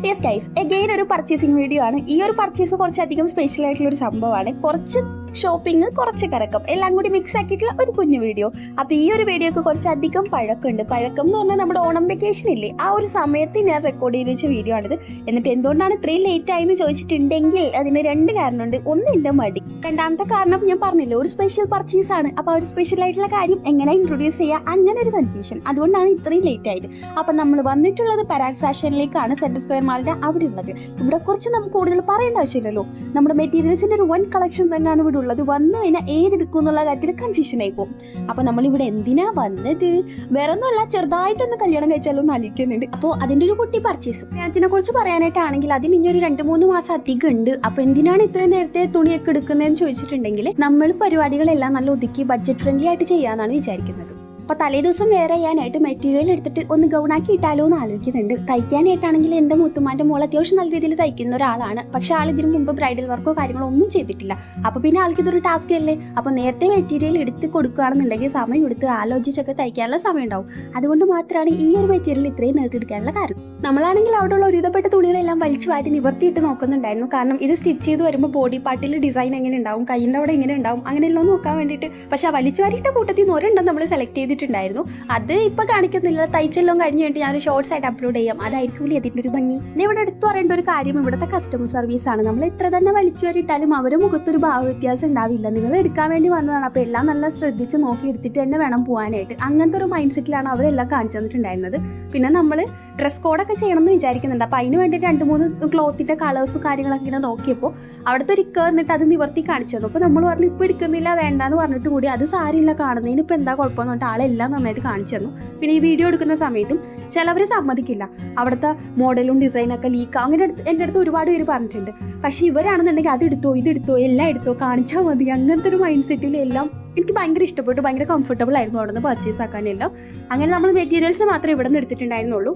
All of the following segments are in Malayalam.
യെസ് ഗൈസ്, എഗെയിൻ ഒരു പർച്ചേസിങ് വീഡിയോ ആണ്. ഈ ഒരു പർച്ചേസ് കുറച്ചധികം സ്പെഷ്യൽ ആയിട്ടുള്ള ഒരു സംഭവമാണ്. കുറച്ച് ഷോപ്പിംഗ്, കുറച്ച് കറക്കം, എല്ലാം കൂടി മിക്സ് ആക്കിയിട്ടുള്ള ഒരു കുഞ്ഞു വീഡിയോ. അപ്പോൾ ഈ ഒരു വീഡിയോക്ക് കുറച്ചധികം പഴക്കമുണ്ട്. പഴക്കം എന്ന് പറഞ്ഞാൽ നമ്മുടെ ഓണം വെക്കേഷൻ ഇല്ലേ, ആ ഒരു സമയത്ത് ഞാൻ റെക്കോർഡ് ചെയ്ത് വെച്ച വീഡിയോ ആണിത്. എന്നിട്ട് എന്തുകൊണ്ടാണ് ഇത്രയും ലേറ്റ് ആയെന്ന് ചോദിച്ചിട്ടുണ്ടെങ്കിൽ അതിന് രണ്ട് കാരണമുണ്ട്. ഒന്ന് എൻ്റെ മടി, രണ്ടാമത്തെ കാരണം ഞാൻ പറഞ്ഞില്ലേ ഒരു സ്പെഷ്യൽ പർച്ചേസ് ആണ്. അപ്പോൾ ആ ഒരു സ്പെഷ്യൽ ആയിട്ടുള്ള കാര്യം എങ്ങനെ ഇൻട്രൊഡ്യൂസ് ചെയ്യുക, അങ്ങനെ ഒരു കൺഫ്യൂഷൻ. അതുകൊണ്ടാണ് ഇത്രയും ലേറ്റ് ആയത്. അപ്പം നമ്മൾ വന്നിട്ടുള്ളത് പരാഗ് ഫാഷനിലേക്കാണ്, സെൻട്രൽ സ്ക്വയർ മാളിൻ്റെ അവിടെ ഉള്ളത്. ഇവിടെ കുറച്ച് നമുക്ക് കൂടുതൽ പറയേണ്ട ആവശ്യമില്ലല്ലോ. നമ്മുടെ മെറ്റീരിയൽസിൻ്റെ ഒരു വൺ കളക്ഷൻ തന്നെയാണ് ഇവിടെ ഉള്ളത്. വന്നു കഴിഞ്ഞാൽ ഏതെടുക്കും എന്നുള്ള കാര്യത്തിൽ കൺഫ്യൂഷൻ ആയി പോകും. അപ്പോൾ നമ്മളിവിടെ എന്തിനാ വന്നത്, വേറെ ഒന്നുമല്ല, ചെറുതായിട്ടൊന്ന് കല്യാണം കഴിച്ചാലോ എന്ന് ആലോചിക്കുന്നുണ്ട്. അപ്പോൾ അതിൻ്റെ ഒരു കുട്ടി പർച്ചേസ്. കല്യാണത്തിനെ കുറിച്ച് പറയാനായിട്ടാണെങ്കിൽ അതിന് ഇനി ഒരു 2-3 മാസം അധികം ഉണ്ട്. അപ്പോൾ എന്തിനാണ് ഇത്രയും നേരത്തെ തുണിയൊക്കെ എടുക്കുന്നതെന്ന് ചോദിച്ചിട്ടുണ്ടെങ്കിൽ നമ്മൾ പരിപാടികളെല്ലാം നല്ല ഒതുക്കി ബഡ്ജറ്റ് ഫ്രണ്ട്ലി ആയിട്ട് ചെയ്യാമെന്നാണ് വിചാരിക്കുന്നത്. അപ്പോൾ തലേ ദിവസം വേറെ ചെയ്യാനായിട്ട് മെറ്റീരിയൽ എടുത്തിട്ട് ഒന്ന് ഗൗണാക്കി ഇട്ടാലോ എന്ന് ആലോചിക്കുന്നുണ്ട്. തയ്ക്കാനായിട്ടാണെങ്കിൽ എൻ്റെ മുത്തുമാൻ്റെ മോൾ അത്യാവശ്യം നല്ല രീതിയിൽ തയ്ക്കുന്ന ഒരാളാണ്. പക്ഷേ ആൾ ഇതിന് മുമ്പ് ബ്രൈഡൽ വർക്കോ കാര്യങ്ങളോ ഒന്നും ചെയ്തിട്ടില്ല. അപ്പോൾ പിന്നെ ആൾക്ക് ഇതൊരു ടാസ്ക് അല്ലേ. അപ്പോൾ നേരത്തെ മെറ്റീരിയൽ എടുത്ത് കൊടുക്കുകയാണെന്നുണ്ടെങ്കിൽ സമയം എടുത്ത് ആലോചിച്ചൊക്കെ തയ്ക്കാനുള്ള സമയം ഉണ്ടാവും. അതുകൊണ്ട് മാത്രമാണ് ഈ ഒരു മെറ്റീരിയൽ ഇത്രയും നേർത്തെടുക്കാനുള്ള കാരണം. നമ്മളാണെങ്കിൽ അവിടെയുള്ള ഒരുവിധപ്പെട്ട തുണികളെല്ലാം വലിച്ചു വാരി നിവർത്തിയിട്ട് നോക്കുന്നുണ്ടായിരുന്നു. കാരണം ഇത് സ്റ്റിച്ച് ചെയ്ത് വരുമ്പോൾ ബോഡി പാർട്ടിൽ ഡിസൈൻ എങ്ങനെ ഉണ്ടാവും, കയ്യിൻ്റെ അവിടെ എങ്ങനെ ഉണ്ടാവും, അങ്ങനെയെല്ലാം നോക്കാൻ വേണ്ടിയിട്ട്. പക്ഷേ ആ വലിച്ചു വാരിയുടെ കൂട്ടത്തിൽ നിന്ന് ഒരെണ്ണം നമ്മൾ സെലക്ട് ചെയ്തിട്ടുണ്ടായിരുന്നു. അത് ഇപ്പോൾ കാണിക്കുന്നില്ല. തയ്ച്ചെല്ലാം കഴിഞ്ഞ് കഴിഞ്ഞിട്ട് ഞാൻ ഷോർട്സ് ആയിട്ട് അപ്ലോഡ് ചെയ്യാം. അതായിരിക്കും അതിൻ്റെ ഒരു ഭംഗി. പിന്നെ ഇവിടെ എടുത്തു പറയേണ്ട ഒരു കാര്യം, ഇവിടുത്തെ കസ്റ്റമർ സർവീസ് ആണ്. നമ്മൾ എത്ര തന്നെ വലിച്ചു വാരിയിട്ടാലും അവരുടെ മുഖത്തൊരു ഭാവ വ്യത്യാസം ഉണ്ടാവില്ല. നിങ്ങൾ എടുക്കാൻ വേണ്ടി വന്നതാണ്, അപ്പോൾ എല്ലാം നല്ല ശ്രദ്ധിച്ച് നോക്കി എടുത്തിട്ട് തന്നെ വേണം പോകാനായിട്ട്. അങ്ങനത്തെ ഒരു മൈൻഡ് സെറ്റിലാണ് അവരെല്ലാം കാണിച്ചു തന്നിട്ടുണ്ടായിരുന്നത്. പിന്നെ നമ്മൾ ഡ്രസ് കോഡൊക്കെ ചെയ്യണമെന്ന് വിചാരിക്കുന്നുണ്ട്. അപ്പോൾ അതിന് വേണ്ടി 2-3 ക്ലോത്തിൻ്റെ കളേഴ്സും കാര്യങ്ങളൊക്കെ ഇങ്ങനെ നോക്കിയപ്പോൾ അവിടുത്തെ ഒരു വന്നിട്ട് അത് നിവർത്തി കാണിച്ചു തന്നു. അപ്പോൾ നമ്മൾ പറഞ്ഞു ഇപ്പോൾ എടുക്കുന്നില്ല വേണ്ടാന്ന് പറഞ്ഞിട്ട് കൂടി അത് സാരിയില്ല, കാണുന്നതിന് ഇപ്പോൾ എന്താ കുഴപ്പമെന്ന് പറഞ്ഞിട്ട് ആളെല്ലാം നന്നായിട്ട് കാണിച്ചു തന്നു. പിന്നെ ഈ വീഡിയോ എടുക്കുന്ന സമയത്തും ചിലവർ സമ്മതിക്കില്ല, അവിടുത്തെ മോഡലും ഡിസൈനൊക്കെ ലീക്ക് അങ്ങനെ എൻ്റെ അടുത്ത് ഒരുപാട് പേര് പറഞ്ഞിട്ടുണ്ട്. പക്ഷേ ഇവരാണെന്നുണ്ടെങ്കിൽ അതെടുത്തോ ഇതെടുത്തോ എല്ലാം എടുത്തോ കാണിച്ചാൽ മതി, അങ്ങനത്തെ ഒരു മൈൻഡ് സെറ്റിൽ എല്ലാം എനിക്ക് ഭയങ്കര ഇഷ്ടപ്പെട്ടു. ഭയങ്കര കംഫർട്ടബിൾ ആയിരുന്നു അവിടെ നിന്ന് പർച്ചേസ് ആക്കാനെല്ലാം. അങ്ങനെ നമ്മൾ മെറ്റീരിയൽസ് മാത്രമേ ഇവിടെ നിന്ന് എടുത്തിട്ടുണ്ടായിരുന്നുള്ളൂ.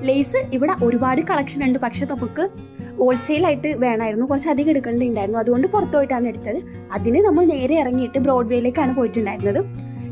ലേസ് ഇവിടെ ഒരുപാട് കളക്ഷൻ ഉണ്ട്. പക്ഷെ നമുക്ക് ഹോൾസെയിലായിട്ട് വേണമായിരുന്നു, കുറച്ച് അധികം എടുക്കേണ്ടിണ്ടായിരുന്നു. അതുകൊണ്ട് പുറത്തു പോയിട്ടാണ് എടുത്തത്. അതിന് നമ്മൾ നേരെ ഇറങ്ങിയിട്ട് ബ്രോഡ്വേയിലേക്കാണ് പോയിട്ടുണ്ടായിരുന്നത്.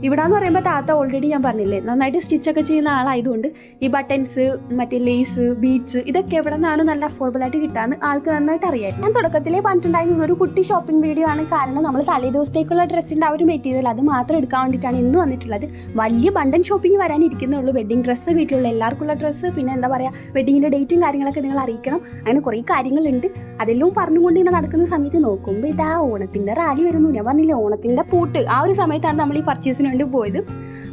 ഇവിടെ എന്ന് പറയുമ്പോൾ താത്ത ഓൾറെഡി ഞാൻ പറഞ്ഞില്ലേ നന്നായിട്ട് സ്റ്റിച്ചൊക്കെ ചെയ്യുന്ന ആളായതുകൊണ്ട് ഈ ബട്ടൺസ്, മറ്റേ ലേസ്, ബീഡ്സ് ഇതൊക്കെ എവിടെ നിന്നാണ് നല്ല അഫോർഡബിൾ ആയിട്ട് കിട്ടാന്ന് ആൾക്ക് നന്നായിട്ട് അറിയാം. ഞാൻ തുടക്കത്തിലേ പറഞ്ഞിട്ടുണ്ടായിരുന്നത് ഒരു കുട്ടി ഷോപ്പിംഗ് വീഡിയോ ആണ്. കാരണം നമ്മൾ തലേ ദിവസത്തേക്കുള്ള ഡ്രസ്സിൻ്റെ ആ ഒരു മെറ്റീരിയൽ അത് മാത്രം എടുക്കാൻ വേണ്ടിയിട്ടാണ് ഇന്ന് വന്നിട്ടുള്ളത്. വലിയ ബണ്ടൻ ഷോപ്പിംഗ് വരാനിരിക്കുന്നുള്ളൂ. വെഡിങ് ഡ്രസ്സ്, വീട്ടിലുള്ള എല്ലാവർക്കുള്ള ഡ്രസ്സ്, പിന്നെ എന്താ പറയുക വെഡിങ്ങിൻ്റെ ഡേറ്റും കാര്യങ്ങളൊക്കെ നിങ്ങൾ അറിയിക്കണം. അങ്ങനെ കുറേ കാര്യങ്ങളുണ്ട്. അതെല്ലാം പറഞ്ഞുകൊണ്ട് ഇങ്ങനെ നടക്കുന്ന സമയത്ത് നോക്കുമ്പോൾ ഇതാ ഓണത്തിൻ്റെ റാലി വരുന്നു. ഞാൻ പറഞ്ഞില്ലേ ഓണത്തിൻ്റെ പൂട്ട്, ആ ഒരു സമയത്താണ് നമ്മൾ ഈ പർച്ചേസിന് വേണ്ടി പോയത്.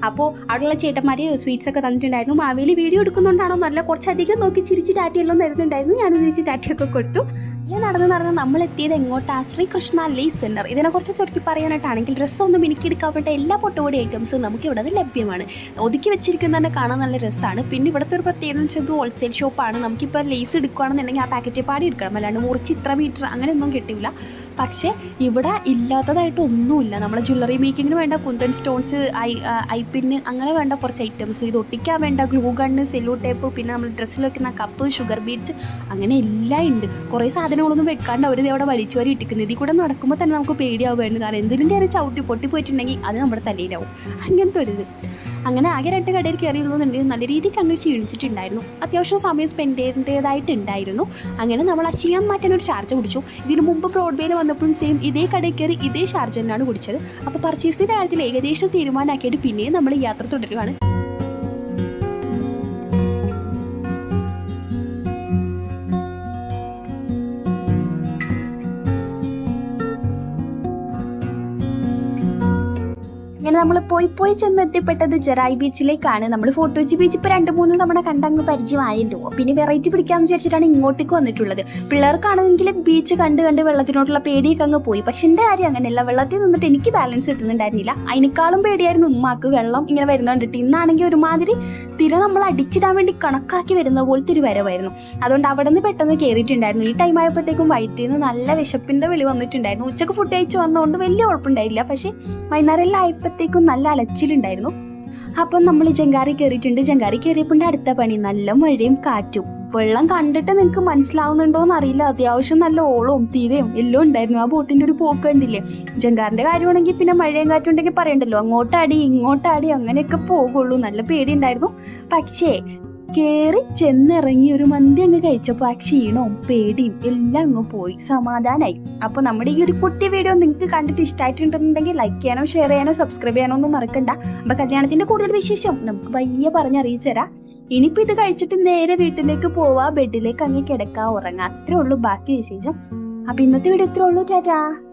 അപ്പോൾ അവിടെയുള്ള ചേട്ടന്മാർ സ്വീറ്റ്സ് ഒക്കെ തന്നിട്ടുണ്ടായിരുന്നു. മാവേലി വീഡിയോ എടുക്കുന്നുണ്ടാണോ നല്ല കുറച്ചധികം നോക്കി ചിരിച്ച് ടാറ്റയെല്ലാം തരുന്നുണ്ടായിരുന്നു. ഞാനും തിരിച്ച് ടാറ്റയൊക്കെ കൊടുത്തു. ഇങ്ങനെ നടന്ന് നമ്മൾ എത്തിയത് എങ്ങോട്ടാ, ശ്രീകൃഷ്ണ ലേസ് സെന്റർ. ഇതിനെക്കുറിച്ച് ചുരുക്കി പറയാനായിട്ടാണെങ്കിൽ ഡ്രസ്സൊന്നും എനിക്കെടുക്കാൻ വേണ്ട എല്ലാ പൊട്ടുപൊടി ഐറ്റംസും നമുക്ക് ഇവിടെ ലഭ്യമാണ്. ഒതുക്കി വെച്ചിരിക്കുന്നതന്നെ കാണാൻ നല്ല രസമാണ്. പിന്നെ ഇവിടുത്തെ ഒരു പ്രത്യേകത വെച്ചത് ഹോൾസെയിൽ ഷോപ്പാണ്. നമുക്കിപ്പോൾ ലേസ് എടുക്കുകയാണെന്നുണ്ടെങ്കിൽ ആ പാക്കറ്റ് പാടി എടുക്കണം, അല്ലാണ്ട് മുറിച്ച് ഇത്ര മീറ്റർ അങ്ങനെയൊന്നും കിട്ടില്ല. പക്ഷേ ഇവിടെ ഇല്ലാത്തതായിട്ട് ഒന്നുമില്ല. നമ്മൾ ജ്വല്ലറി മേക്കിങ്ങിന് വേണ്ട കുന്തൻ സ്റ്റോൺസ്, ഐപ്പിന് അങ്ങനെ വേണ്ട കുറച്ച് ഐറ്റംസ്, ഇത് ഒട്ടിക്കാൻ വേണ്ട ഗ്ലൂ ഗണ്ണ്, സെല്ലോ ടേപ്പ്, പിന്നെ നമ്മൾ ഡ്രസ്സിൽ വെക്കുന്ന കപ്പ്, ഷുഗർ ബീഡ്സ്, അങ്ങനെ എല്ലാം ഉണ്ട്. കുറേ സാധനങ്ങളൊന്നും വെക്കാണ്ട് അവർ അവിടെ വലിച്ചു വരി ഇട്ടിക്കുന്നത്. ഇതിൽ കൂടെ നടക്കുമ്പോൾ തന്നെ നമുക്ക് പേടിയാവുകയാണ്. കാരണം എന്തെങ്കിലും കയറി ചവിട്ടി പൊട്ടിപ്പോയിട്ടുണ്ടെങ്കിൽ അത് നമ്മുടെ തലയിലാവും. അങ്ങനത്തെ ഒരു ഇത്. അങ്ങനെ ആകെ 2 കടയിൽ കയറിയുള്ളൂന്നുണ്ടെങ്കിൽ നല്ല രീതിക്ക് അങ്ങ് ക്ഷീണിച്ചിട്ടുണ്ടായിരുന്നു. അത്യാവശ്യം സമയം സ്പെൻഡ് ചെയ്തതായിട്ടുണ്ടായിരുന്നു. അങ്ങനെ നമ്മൾ ആ ക്ഷീണം മാറ്റാൻ ഒരു ചാർജ് കുടിച്ചു. ഇതിന് മുമ്പ് ബ്രോഡ്വേയിൽ വന്നപ്പോഴും സെയിം ഇതേ കടയിൽ കയറി ഇതേ ചാർജ് തന്നെയാണ് കുടിച്ചത്. അപ്പോൾ പർച്ചേസിൻ്റെ കാര്യത്തിൽ ഏകദേശം തീരുമാനമാക്കിയിട്ട് പിന്നെയും നമ്മൾ യാത്ര തുടരുകയാണ്. അങ്ങനെ നമ്മൾ പോയി ചെന്നെത്തിപ്പെട്ടത് ജെറായി ബീച്ചിലേക്കാണ്. നമ്മൾ ഫോർട്ട് ബീച്ച് ഇപ്പോൾ 2-3 തവണ കണ്ടങ്ങ് പരിചയമായിട്ടുണ്ടോ. പിന്നെ വെറൈറ്റി പിടിക്കാമെന്ന് വിചാരിച്ചിട്ടാണ് ഇങ്ങോട്ടേക്ക് വന്നിട്ടുള്ളത്. പിള്ളേർക്കാണെങ്കിൽ ബീച്ച് കണ്ട് വെള്ളത്തിനോടുള്ള പേടിയൊക്കെ അങ്ങ് പോയി. പക്ഷെ എൻ്റെ കാര്യം അങ്ങനെയല്ല, വെള്ളത്തിൽ നിന്നിട്ട് എനിക്ക് ബാലൻസ് കിട്ടുന്നുണ്ടായിരുന്നില്ല. അതിനേക്കാളും പേടിയായിരുന്നു ഉമ്മാക്ക് വെള്ളം ഇങ്ങനെ വരുന്ന കണ്ടിട്ട്. ഇന്നാണെങ്കിൽ ഒരുമാതിരി തിര നമ്മൾ അടിച്ചിടാൻ വേണ്ടി കണക്കാക്കി വരുന്ന പോലത്തെ ഒരു വരവായിരുന്നു. അതുകൊണ്ട് അവിടെ നിന്ന് പെട്ടെന്ന് കയറിയിട്ടുണ്ടായിരുന്നു. ഈ ടൈം ആയപ്പോഴത്തേക്കും വയറ്റിൽ നിന്ന് നല്ല വിശപ്പിൻ്റെ വിളി വന്നിട്ടുണ്ടായിരുന്നു. ഉച്ചക്ക് ഫുഡ് കഴിച്ച് വന്നതുകൊണ്ട് വലിയ കുഴപ്പമുണ്ടായില്ല. പക്ഷേ വൈകുന്നേരം എല്ലാം ആയപ്പോഴത്തേക്കും നല്ല അലച്ചിലുണ്ടായിരുന്നു. അപ്പം നമ്മൾ ജങ്കാറി കയറിയിട്ടുണ്ട്. ജങ്കാറി കയറിയപ്പോൾ അടുത്ത പണി നല്ല മഴയും കാറ്റും. വെള്ളം കണ്ടിട്ട് നിങ്ങൾക്ക് മനസ്സിലാവുന്നുണ്ടോയെന്ന് അറിയില്ല, അത്യാവശ്യം നല്ല ഓളവും തീരയും എല്ലാം ഉണ്ടായിരുന്നു. ആ ബോട്ടിൻ്റെ ഒരു പോക്ക് കണ്ടില്ലേ. ജങ്കാറിൻ്റെ കാര്യമാണെങ്കിൽ പിന്നെ മഴയും കാറ്റുണ്ടെങ്കിൽ പറയണ്ടല്ലോ, അങ്ങോട്ടാടി ഇങ്ങോട്ടാടി അങ്ങനെയൊക്കെ പോകുള്ളൂ. നല്ല പേടിയുണ്ടായിരുന്നു. പക്ഷേ കേറി ചെന്നിറങ്ങി ഒരു മന്തി അങ്ങ് കഴിച്ചപ്പോൾ ആ ക്ഷീണവും പേടിയും എല്ലാം അങ്ങ് പോയി, സമാധാനായി. അപ്പൊ നമ്മുടെ ഈ ഒരു കുട്ടി വീഡിയോ നിങ്ങൾക്ക് കണ്ടിട്ട് ഇഷ്ടമായിട്ടുണ്ടെന്നുണ്ടെങ്കിൽ ലൈക്ക് ചെയ്യാനോ ഷെയർ ചെയ്യാനോ സബ്സ്ക്രൈബ് ചെയ്യാനോ ഒന്നും മറക്കണ്ട. അപ്പൊ കല്യാണത്തിന്റെ കൂടുതൽ വിശേഷം നമുക്ക് പയ്യെ പറഞ്ഞറിയിച്ചു തരാം. ഇനിയിപ്പോ ഇത് കഴിച്ചിട്ട് നേരെ വീട്ടിലേക്ക് പോവാ, ബെഡിലേക്ക് അങ്ങ് കിടക്കാ, ഉറങ്ങാ, അത്രേ ഉള്ളൂ ബാക്കി വിശേഷം. അപ്പൊ ഇന്നത്തെ വീഡിയോ ഇത്രേ ഉള്ളൂ. ടാറ്റാ.